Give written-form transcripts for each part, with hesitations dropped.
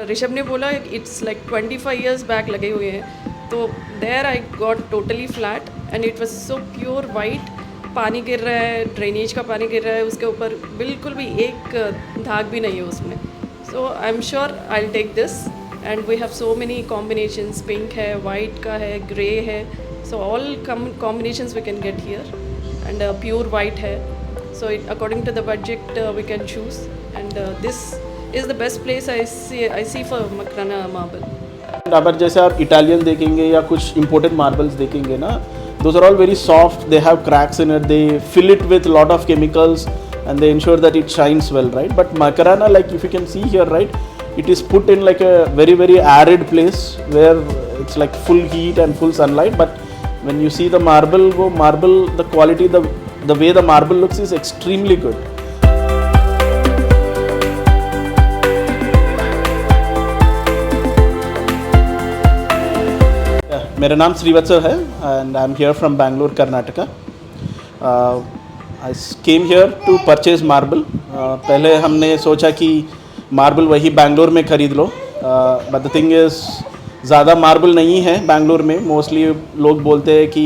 ऋषभ ने बोला it's like 25 years back लगे हुए हैं, तो there I got totally flat and it was so pure white. पानी गिर रहा है, ड्रेनेज का पानी गिर रहा है उसके ऊपर, बिल्कुल भी एक धाग भी नहीं है उसमें. So I am sure I will take this. And we have so many combinations, pink है, वाइट का है, ग्रे है, so all combinations we can get here. And pure white है, so according to the budget we can choose, and this is the best place I see for Makrana marble. अगर जैसे आप Italian देखेंगे या कुछ imported marbles देखेंगे ना, those are all very soft, they have cracks in it, they fill it with lot of chemicals and they ensure that it shines well, right? But Makrana, like if you can see here, right, it is put in like a very very arid place where it's like full heat and full sunlight, but when you see the marble, the quality, the way the marble looks is extremely good. मेरा नाम श्रीवत्सव है and I'm here from Bangalore, Karnataka. I came here to purchase marble. पहले हमने सोचा कि marble वही बैंगलोर में ख़रीद लो, but the thing is ज़्यादा मार्बल नहीं है बैंगलोर में. मोस्टली लोग बोलते हैं कि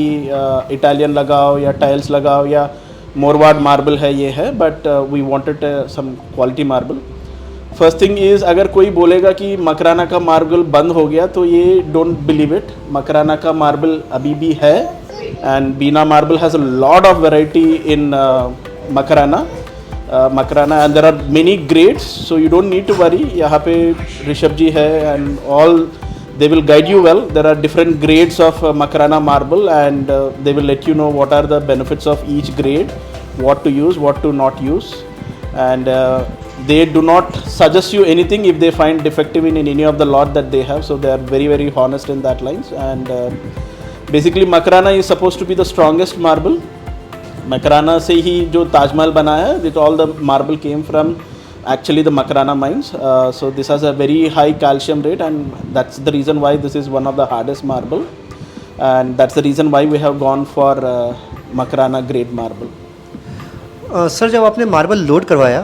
इटालियन लगाओ या टाइल्स लगाओ या मोरवाड मार्बल है, ये है, but we wanted some quality marble. First thing is, अगर कोई बोलेगा कि मकराना का मार्बल बंद हो गया तो ये डोंट बिलीव इट. मकराना का मार्बल अभी भी है and Bina marble has a lot of variety in Makrana and there are many grades, so you don't need to worry. यहाँ पे ऋषभ जी है and all, they will guide you well. There are different grades of Makrana marble and they will let you know what are the benefits of each grade, what to use, what to not use, and they do not suggest you anything if they find defective in any of the lot that they have, so they are very very honest in that lines. And basically Makrana is supposed to be the strongest marble. Makrana से ही जो ताजमहल बना है, with all the marble came from actually the Makrana mines, so this has a very high calcium rate and that's the reason why this is one of the hardest marble, and that's the reason why we have gone for Makrana grade marble. Sir, जब आपने marble load करवाया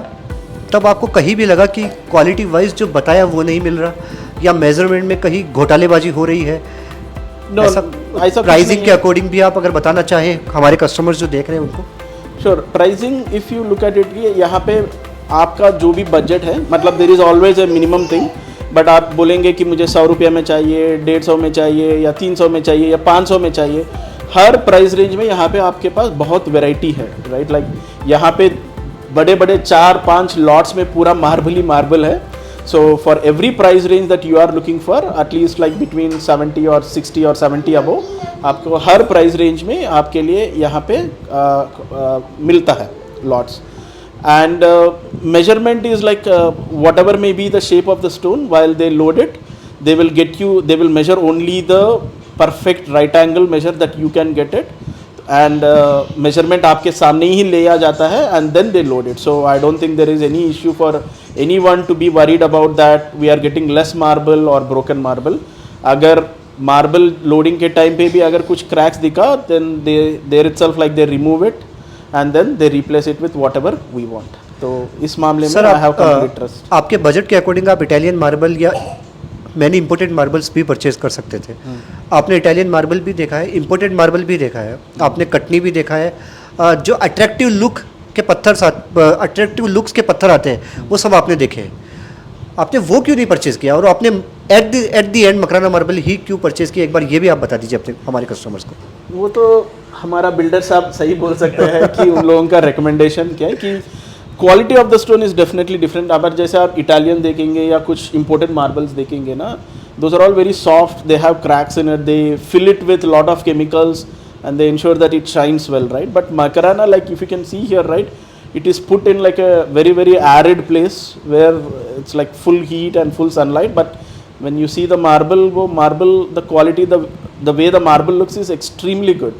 तब आपको कहीं भी लगा कि quality wise जो बताया वो नहीं मिल रहा, या मेजरमेंट में कहीं घोटालेबाजी हो रही है? No, ऐसा प्राइसिंग के अकॉर्डिंग भी आप अगर बताना चाहें हमारे कस्टमर्स जो देख रहे हैं उनको. Sure. Pricing if you look at it, यहाँ पे आपका जो भी बजट है, मतलब there is always a minimum thing, but आप बोलेंगे कि मुझे 100 रुपये में चाहिए, 150 में चाहिए या 300 में चाहिए या 500 में चाहिए. हर प्राइस रेंज में यहाँ पे आपके पास बहुत वैरायटी है, राइट. लाइक यहाँ पे बड़े बड़े 4-5 लॉट्स में पूरा मार्बल ही मार्बल है. So for every price range that you are looking for, at least like between 70 और 60 और 70 अबो, आपको हर प्राइस रेंज में आपके लिए यहाँ पे मिलता है lots. And measurement is like whatever may be the shape of the stone, while they load it, they will measure only the perfect right angle measure that you can get it, and measurement आपके सामने ही ले आ जाता है and then they load it. So I don't think there is any issue for anyone to be worried about that we are getting less marble or broken marble. अगर marble loading के time पे भी अगर कुछ cracks दिखा, then there itself like they remove it and then they replace it with whatever we want. तो इस मामले में I have complete trust. आपके बजट के अकॉर्डिंग आप इटालियन मार्बल या मैनी इंपोर्टेड मार्बल्स भी परचेज कर सकते थे. आपने इटालियन मार्बल भी देखा है, इंपोर्टेड मार्बल भी देखा है, आपने कटनी भी देखा है. जो अट्रैक्टिव लुक्स के पत्थर आते हैं वो सब आपने देखे हैं. आपने वो क्यों नहीं परचेज किया, और आपने at the end Makrana marble ही क्यों परचेज किया? एक बार ये भी आप बता दीजिए अपने हमारे कस्टमर्स को. वो तो हमारा बिल्डर साहब सही बोल सकते हैं कि उन लोगों का रिकमेंडेशन क्या है कि quality of the stone is definitely different. अगर जैसे आप इटालियन देखेंगे या कुछ इम्पोर्टेड मार्बल्स देखेंगे ना, those are all very soft, they have cracks in it, they fill it with lot of chemicals and they ensure that it shines well, right? But Makrana, like if you can see here, right, it is put in like a very very arid place where it's like full heat and full sunlight, but when you see the marble, the quality, the way the marble looks is extremely good.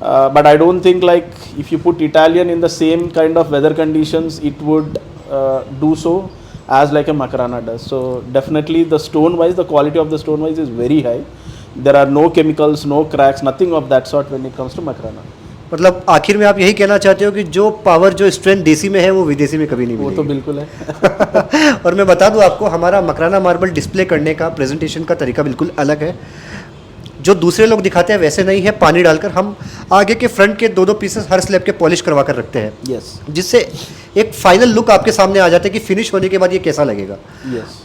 But I don't think like if you put Italian in the same kind of weather conditions, it would do so as like a Makrana does. So definitely the stone wise, the quality of the stone wise is very high. There are no chemicals, no cracks, nothing of that sort when it comes to Makrana. मतलब आखिर में आप यही कहना चाहते हो कि जो पावर जो स्ट्रेंथ देसी में है वो विदेशी में कभी नहीं वो मिलेगी। तो बिल्कुल है। और मैं बता दूं आपको, हमारा मकराना मार्बल डिस्प्ले करने का प्रेजेंटेशन का तरीका बिल्कुल अलग है। जो दूसरे लोग दिखाते हैं वैसे नहीं है। पानी डालकर हम आगे के फ्रंट के 2-2 पीसेस हर स्लैब के पॉलिश करवा कर रखते हैं, यस जिससे एक फाइनल लुक आपके सामने आ जाता है कि फिनिश होने के बाद ये कैसा लगेगा। यस।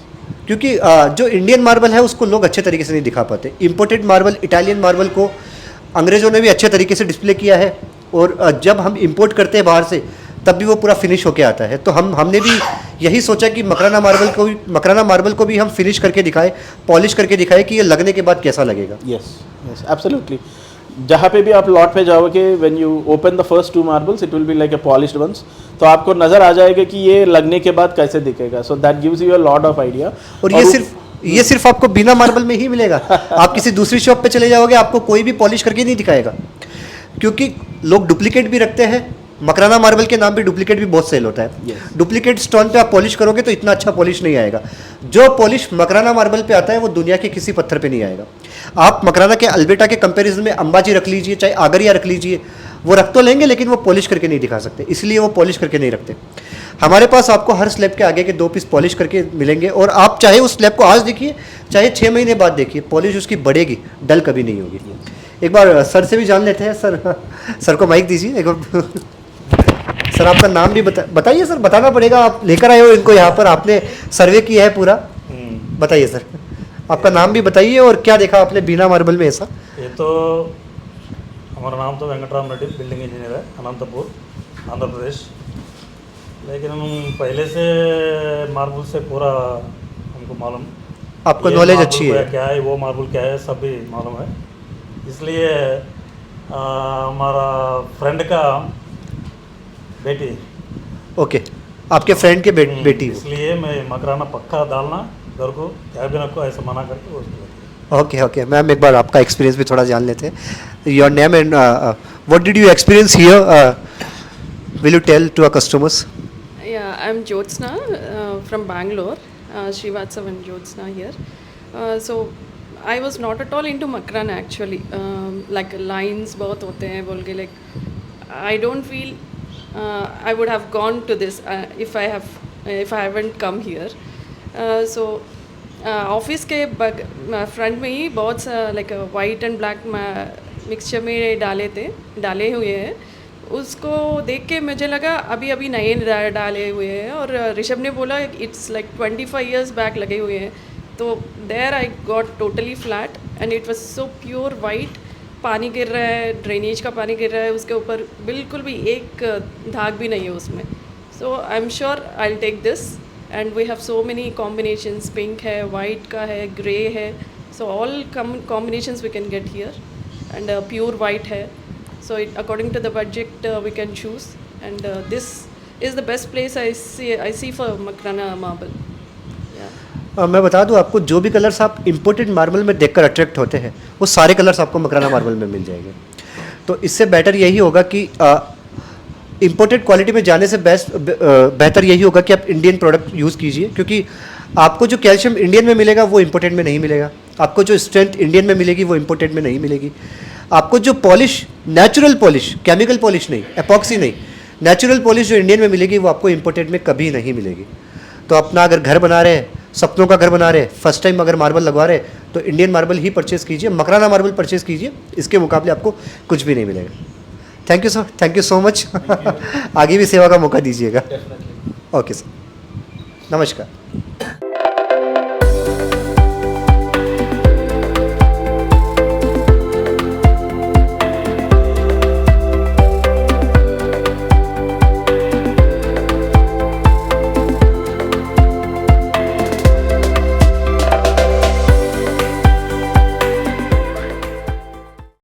क्योंकि जो इंडियन मार्बल है उसको लोग अच्छे तरीके से नहीं दिखा पाते। इम्पोर्टेड मार्बल, इटालियन मार्बल को अंग्रेज़ों ने भी अच्छे तरीके से डिस्प्ले किया है, और जब हम इंपोर्ट करते हैं बाहर से तब भी वो पूरा फिनिश होके आता है। तो हमने भी यही सोचा कि मकराना मार्बल को भी हम फिनिश करके दिखाए, पॉलिश करके दिखाए कि ये लगने के बाद कैसा लगेगा। Yes yes absolutely. जहाँ पे भी आप लॉट पे जाओगे, when you open the first 2 marbles it will be like a polished ones, तो आपको नज़र आ जाएगा कि ये लगने के बाद कैसे दिखेगा। So that gives you a lot of idea. और ये सिर्फ आपको बिना मार्बल में ही मिलेगा। आप किसी दूसरी शॉप पे चले जाओगे, आपको कोई भी पॉलिश करके नहीं दिखाएगा, क्योंकि लोग डुप्लीकेट भी रखते हैं। मकराना मार्बल के नाम पे डुप्लीकेट भी बहुत सेल होता है। Yes. डुप्लीकेट स्टोन पे आप पॉलिश करोगे तो इतना अच्छा पॉलिश नहीं आएगा। जो पॉलिश मकराना मार्बल पे आता है वो दुनिया के किसी पत्थर पे नहीं आएगा। आप मकराना के अल्बेटा के कंपैरिजन में अंबाजी रख लीजिए, चाहे आगरिया रख लीजिए, वो रख तो लेंगे लेकिन वो पॉलिश करके नहीं दिखा सकते, इसलिए वो पॉलिश करके नहीं रखते। हमारे पास आपको हर स्लैब के आगे के 2 पीस पॉलिश करके मिलेंगे, और आप चाहे उस स्लैब को आज देखिए, चाहे 6 महीने बाद देखिए, पॉलिश उसकी बढ़ेगी, डल कभी नहीं होगी। एक बार सर से भी जान लेते हैं। सर को माइक दीजिए एक बार। सर आपका नाम भी बताइए। सर बताना पड़ेगा, आप लेकर आए हो इनको यहाँ पर, आपने सर्वे किया है पूरा। बताइए सर, आपका नाम भी बताइए और क्या देखा आपने बीना मार्बल में ऐसा। ये तो हमारा नाम तो वेंकटराम रेड्डी, बिल्डिंग इंजीनियर है, अनंतपुर, आंध्र प्रदेश। लेकिन हम पहले से मार्बल से पूरा हमको मालूम, आपको ये नॉलेज मार्बल अच्छी है। क्या है, वो मार्बल क्या है, सब भी मालूम है। इसलिए हमारा फ्रेंड का बेटी, ओके, आपके फ्रेंड के बेटी हो। इसलिए मैं मकराना पक्का डालना घर को, कैबिनेट को ऐसा मना करके उसको। ओके मैम, एक बार आपका एक्सपीरियंस भी थोड़ा जान लेते हैं। Your name and what did you experience here, will you tell to our customers. Yeah, I'm Jyotsna from Bangalore, Srivatsav and Jyotsna here. So I was not at all into Makrana actually. Like lines बहुत होते हैं बोल के, like I don't feel I would have gone to this if I haven't come here. So office के front में ही बहुत सा like white and black mixture में डाले हुए हैं। उसको देख के मुझे लगा अभी अभी नए डाले हुए हैं, और ऋषभ ने बोला इट्स लाइक 25 years बैक लगे हुए हैं। तो there I got totally flat and it was so pure white. पानी गिर रहा है, ड्रेनेज का पानी गिर रहा है उसके ऊपर, बिल्कुल भी एक धाग भी नहीं है उसमें। So I am sure I will take this, and we have so many combinations, pink है, वाइट का है, ग्रे है, so all combinations we can get here, and pure white है। So according to the budget we can choose, and this is the best place I see for Makrana marble. Yeah. मैं बता दूं आपको, जो भी colours आप imported marble में देखकर अट्रैक्ट होते हैं वो सारे कलर्स आपको मकराना मार्बल में मिल जाएंगे। तो इससे बेटर यही होगा कि इंपोर्टेड क्वालिटी में जाने से बेहतर यही होगा कि आप इंडियन प्रोडक्ट यूज़ कीजिए, क्योंकि आपको जो कैल्शियम इंडियन में मिलेगा वो इंपोर्टेड में नहीं मिलेगा, आपको जो स्ट्रेंथ इंडियन में मिलेगी वो इंपोर्टेड में नहीं मिलेगी, आपको जो polish, natural polish, chemical polish नहीं, एपॉक्सी नहीं, नेचुरल पॉलिश जो इंडियन में मिलेगी वो आपको इंपोर्टेड में कभी नहीं मिलेगी। तो अपना अगर घर बना रहे हैं, सपनों का घर बना रहे हैं, फर्स्ट टाइम अगर मार्बल लगवा रहे हैं तो इंडियन मार्बल ही परचेज़ कीजिए, मकराना मार्बल परचेज़ कीजिए, इसके मुकाबले आपको कुछ भी नहीं मिलेगा। Thank you sir, thank you so much. आगे भी सेवा का मौका दीजिएगा। ओके सर, नमस्कार।